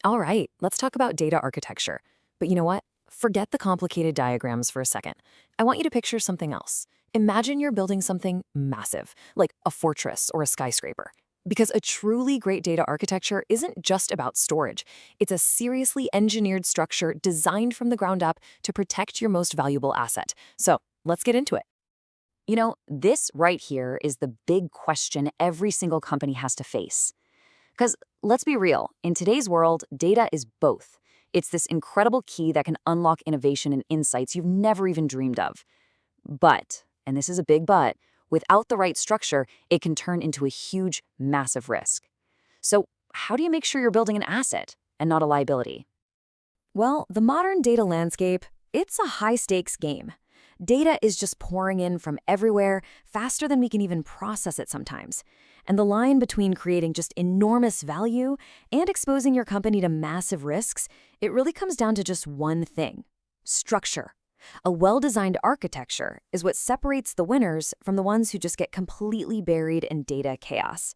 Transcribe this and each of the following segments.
All right, let's talk about data architecture. But you know what? Forget the complicated diagrams for a second. I want you to picture something else. Imagine you're building something massive, like a fortress or a skyscraper. Because a truly great data architecture isn't just about storage. It's a seriously engineered structure designed from the ground up to protect your most valuable asset. So let's get into it. This right here is the big question every single company has to face. Because let's be real, in today's world, data is both. It's this incredible key that can unlock innovation and insights you've never even dreamed of. But, and this is a big but, without the right structure, it can turn into a huge, massive risk. So, how do you make sure you're building an asset and not a liability? Well, the modern data landscape, it's a high-stakes game. Data is just pouring in from everywhere, faster than we can even process it sometimes. And the line between creating just enormous value and exposing your company to massive risks, it really comes down to just one thing: structure. A well-designed architecture is what separates the winners from the ones who just get completely buried in data chaos.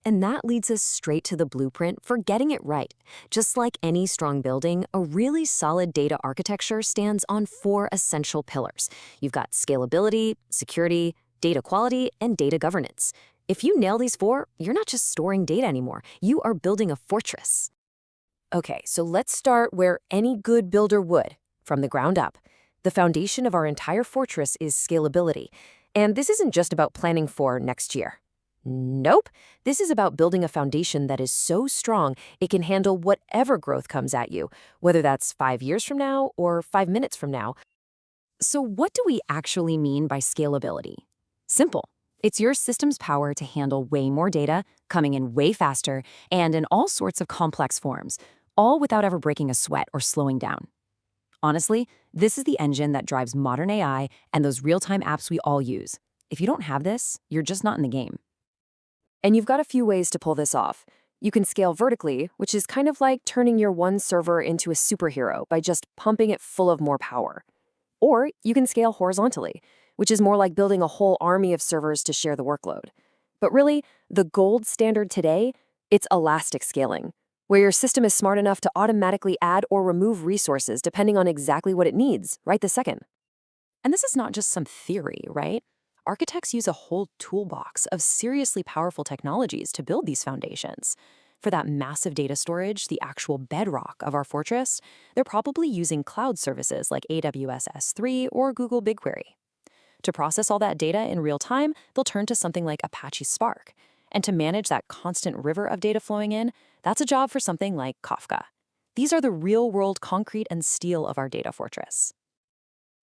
And that leads us straight to the blueprint for getting it right. Just like any strong building, a really solid data architecture stands on four essential pillars. You've got scalability, security, data quality, and data governance. If you nail these four, you're not just storing data anymore. You are building a fortress. Okay, so let's start where any good builder would, from the ground up. The foundation of our entire fortress is scalability. And this isn't just about planning for next year. Nope. This is about building a foundation that is so strong it can handle whatever growth comes at you, whether that's 5 years from now or 5 minutes from now. So what do we actually mean by scalability? Simple. It's your system's power to handle way more data, coming in way faster, and in all sorts of complex forms, all without ever breaking a sweat or slowing down. Honestly, this is the engine that drives modern AI and those real-time apps we all use. If you don't have this, you're just not in the game. And you've got a few ways to pull this off. You can scale vertically, which is kind of like turning your one server into a superhero by just pumping it full of more power. Or you can scale horizontally, which is more like building a whole army of servers to share the workload. But really, the gold standard today, it's elastic scaling, where your system is smart enough to automatically add or remove resources depending on exactly what it needs, right this second. And this is not just some theory, right? Architects use a whole toolbox of seriously powerful technologies to build these foundations. For that massive data storage, the actual bedrock of our fortress, they're probably using cloud services like AWS S3 or Google BigQuery. To process all that data in real time, they'll turn to something like Apache Spark. And to manage that constant river of data flowing in, that's a job for something like Kafka. These are the real-world concrete and steel of our data fortress.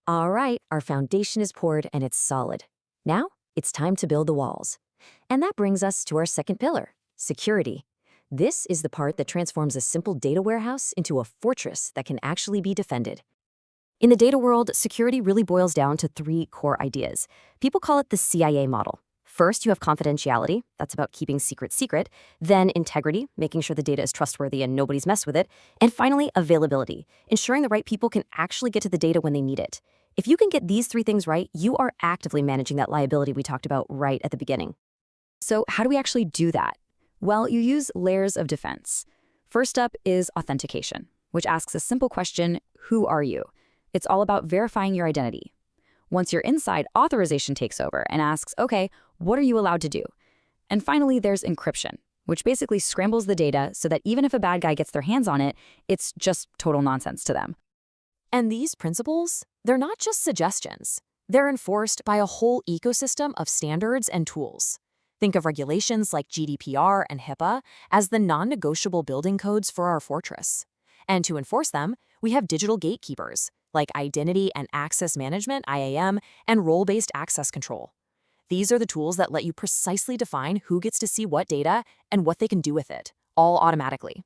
All right, our foundation is poured and it's solid. Now, it's time to build the walls. And that brings us to our second pillar, security. This is the part that transforms a simple data warehouse into a fortress that can actually be defended. In the data world, security really boils down to three core ideas. People call it the CIA model. First, you have confidentiality. That's about keeping secrets secret. Then integrity, making sure the data is trustworthy and nobody's messed with it. And finally, availability, ensuring the right people can actually get to the data when they need it. If you can get these three things right, you are actively managing that liability we talked about right at the beginning. So how do we actually do that? Well, you use layers of defense. First up is authentication, which asks a simple question: who are you? It's all about verifying your identity. Once you're inside, authorization takes over and asks, okay, what are you allowed to do? And finally, there's encryption, which basically scrambles the data so that even if a bad guy gets their hands on it, it's just total nonsense to them. And these principles, they're not just suggestions. They're enforced by a whole ecosystem of standards and tools. Think of regulations like GDPR and HIPAA as the non-negotiable building codes for our fortress. And to enforce them, we have digital gatekeepers like identity and access management, IAM, and role-based access control. These are the tools that let you precisely define who gets to see what data and what they can do with it, all automatically.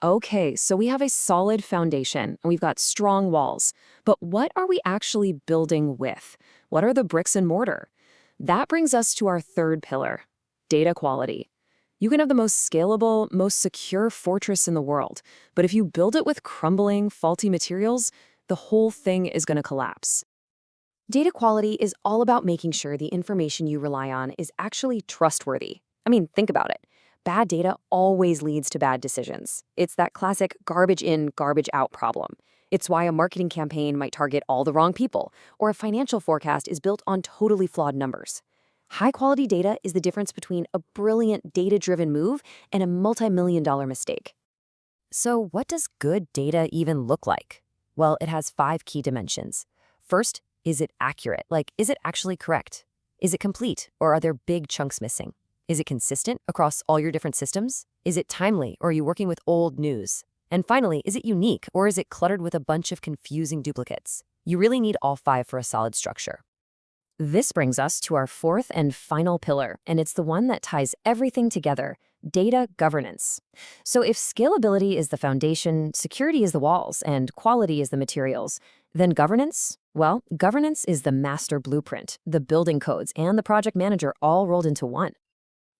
Okay, so we have a solid foundation, and we've got strong walls. But what are we actually building with? What are the bricks and mortar? That brings us to our third pillar, data quality. You can have the most scalable, most secure fortress in the world, but if you build it with crumbling, faulty materials, the whole thing is going to collapse. Data quality is all about making sure the information you rely on is actually trustworthy. I mean, think about it. bad data always leads to bad decisions. It's that classic garbage in, garbage out problem. It's why a marketing campaign might target all the wrong people, or a financial forecast is built on totally flawed numbers. High-quality data is the difference between a brilliant data-driven move and a multi-million-dollar mistake. So what does good data even look like? Well, it has 5 key dimensions. First, is it accurate? Like, is it actually correct? Is it complete, or are there big chunks missing? Is it consistent across all your different systems? Is it timely, or are you working with old news? And finally, is it unique, or is it cluttered with a bunch of confusing duplicates? You really need all 5 for a solid structure. This brings us to our 4th and final pillar, and it's the one that ties everything together: data governance. So if scalability is the foundation, security is the walls, and quality is the materials, then governance? Well, governance is the master blueprint, the building codes, and the project manager all rolled into one.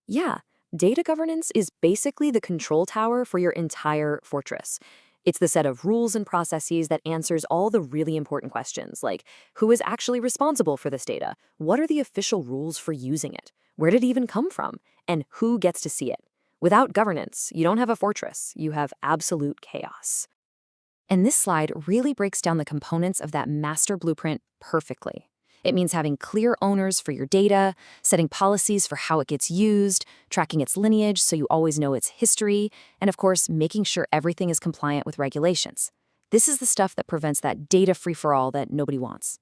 Yeah, data governance is basically the control tower for your entire fortress. It's the set of rules and processes that answers all the really important questions, like who is actually responsible for this data? What are the official rules for using it? Where did it even come from? And who gets to see it? Without governance, you don't have a fortress, you have absolute chaos. And this slide really breaks down the components of that master blueprint perfectly. It means having clear owners for your data, setting policies for how it gets used, tracking its lineage so you always know its history, and of course, making sure everything is compliant with regulations. This is the stuff that prevents that data free-for-all that nobody wants.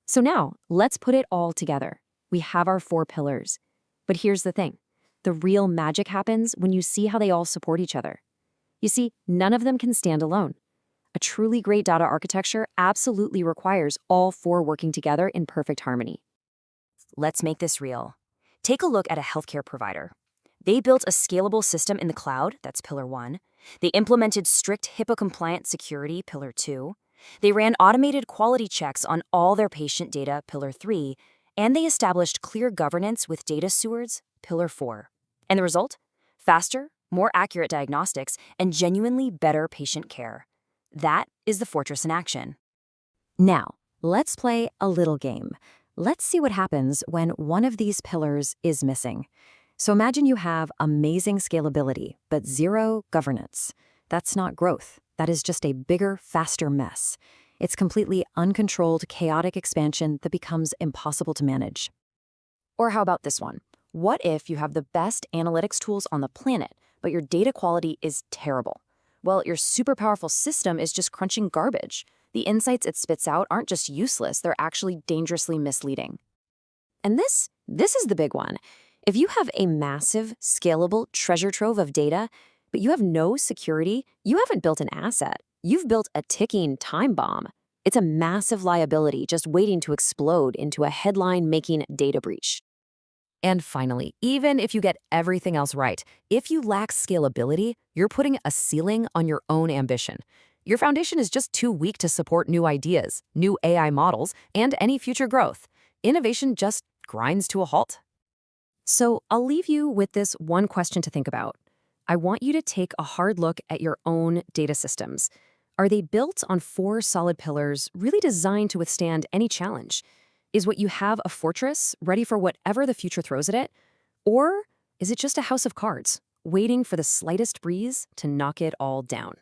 So now, let's put it all together. We have our 4 pillars. But here's the thing. The real magic happens when you see how they all support each other. You see, none of them can stand alone. A truly great data architecture absolutely requires all 4 working together in perfect harmony. Let's make this real. Take a look at a healthcare provider. They built a scalable system in the cloud, that's pillar 1. They implemented strict HIPAA-compliant security, pillar 2. They ran automated quality checks on all their patient data, pillar 3. And they established clear governance with data stewards, pillar 4. And the result? Faster, more accurate diagnostics, and genuinely better patient care. That is the fortress in action. Now, let's play a little game. Let's see what happens when one of these pillars is missing. So imagine you have amazing scalability, but 0 governance. That's not growth. That is just a bigger, faster mess. It's completely uncontrolled, chaotic expansion that becomes impossible to manage. Or how about this one? What if you have the best analytics tools on the planet, but your data quality is terrible? Well, your super powerful system is just crunching garbage. The insights it spits out aren't just useless, they're actually dangerously misleading. And this is the big one. If you have a massive, scalable treasure trove of data, but you have no security, you haven't built an asset. You've built a ticking time bomb. It's a massive liability just waiting to explode into a headline-making data breach. And finally, even if you get everything else right, if you lack scalability, you're putting a ceiling on your own ambition. Your foundation is just too weak to support new ideas, new AI models, and any future growth. Innovation just grinds to a halt. So I'll leave you with this one question to think about. I want you to take a hard look at your own data systems. Are they built on 4 solid pillars, really designed to withstand any challenge? Is what you have a fortress, ready for whatever the future throws at it? Or is it just a house of cards, waiting for the slightest breeze to knock it all down?